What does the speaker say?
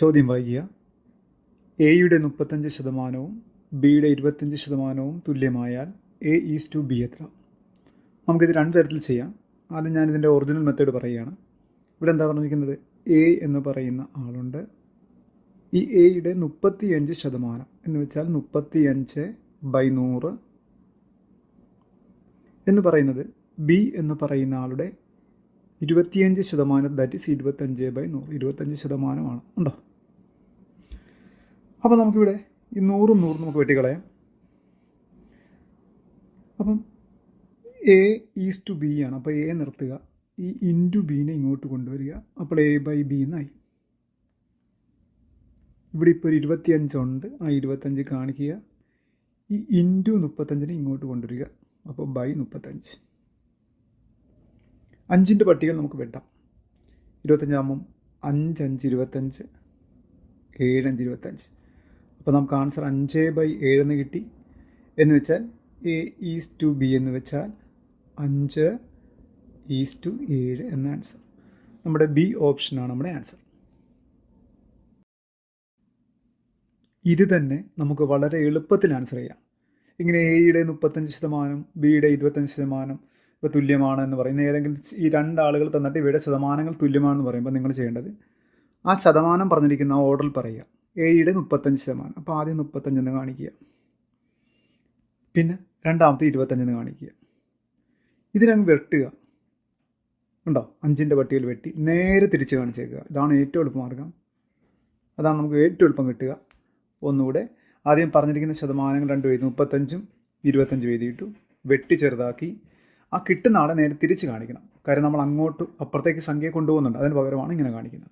ചോദ്യം വായിക്കുക. എയുടെ 35% ബിയുടെ 25% തുല്യമായാൽ A:B എത്ര? നമുക്കിത് രണ്ട് തരത്തിൽ ചെയ്യാം. ആദ്യം ഞാനിതിൻ്റെ ഒറിജിനൽ മെത്തേഡ് പറയുകയാണ്. ഇവിടെ എന്താ പറഞ്ഞിരിക്കുന്നത്? എ എന്ന് പറയുന്ന ആളുണ്ട്. ഈ എയുടെ 35% എന്ന് വെച്ചാൽ 35/100 എന്ന് പറയുന്നത് ബി എന്ന് പറയുന്ന ആളുടെ 25%, ദാറ്റ് ഈസ് 25/100, 25% ഉണ്ടോ? അപ്പോൾ നമുക്കിവിടെ ഈ 100 നമുക്ക് വെട്ടിക്കളയാം. അപ്പം A:B ആണ്. അപ്പോൾ എ നിർത്തുക, ഈ ഇൻറ്റു ബീനെ ഇങ്ങോട്ട് കൊണ്ടുവരിക, അപ്പോൾ A/B എന്നായി. ഇവിടെ ഇപ്പോൾ ഒരു 25 ഉണ്ട്, ആ 25 കാണിക്കുക, ഈ ഇൻറ്റു 35 ഇങ്ങോട്ട് കൊണ്ടുവരിക, അപ്പോൾ ബൈ 35. 5ൻ്റെ പട്ടികൾ നമുക്ക് വെട്ടാം. 25 ആകുമ്പം 5 5 25, 7 5 25. അപ്പോൾ നമുക്ക് ആൻസർ 5/7 എന്ന് കിട്ടി. എന്ന് വെച്ചാൽ A:B എന്ന് വെച്ചാൽ 5:7 എന്ന ആൻസർ. നമ്മുടെ ബി ഓപ്ഷനാണ് നമ്മുടെ ആൻസർ. ഇത് തന്നെ നമുക്ക് വളരെ എളുപ്പത്തിൽ ആൻസർ ചെയ്യാം. ഇങ്ങനെ എയുടെ 35%, ബിയുടെ 25% ഇപ്പോൾ തുല്യമാണ് എന്ന് പറയുന്ന ഏതെങ്കിലും ഈ രണ്ടാളുകൾ തന്നിട്ട് ഇവയുടെ ശതമാനങ്ങൾ തുല്യമാണെന്ന് പറയുമ്പോൾ നിങ്ങൾ ചെയ്യേണ്ടത് ആ ശതമാനം പറഞ്ഞിരിക്കുന്ന ഓർഡറിൽ പറയുക. എയുടെ 35%, അപ്പോൾ ആദ്യം 35 എന്ന് കാണിക്കുക, പിന്നെ രണ്ടാമത്തെ 25 എന്ന് കാണിക്കുക. ഇതിനങ്ങ് വെട്ടുക, ഉണ്ടോ? 5ൻ്റെ പട്ടികയിൽ വെട്ടി നേരെ തിരിച്ച് കാണിച്ചേക്കുക. ഇതാണ് ഏറ്റവും എളുപ്പമാർഗം. അതാണ് നമുക്ക് ഏറ്റവും എളുപ്പം കിട്ടുക. ഒന്നുകൂടെ ആദ്യം പറഞ്ഞിരിക്കുന്ന ശതമാനങ്ങൾ രണ്ടും എഴുതി, 35ഉം 25 എഴുതിയിട്ടു വെട്ടി ചെറുതാക്കി ആ കിട്ടുന്ന ആളെ നേരെ തിരിച്ച് കാണിക്കണം. കാര്യം നമ്മൾ അങ്ങോട്ട് അപ്പുറത്തേക്ക് സംഖ്യ കൊണ്ടുപോകുന്നുണ്ട്, അതിന് പകരമാണ് ഇങ്ങനെ കാണിക്കുന്നത്.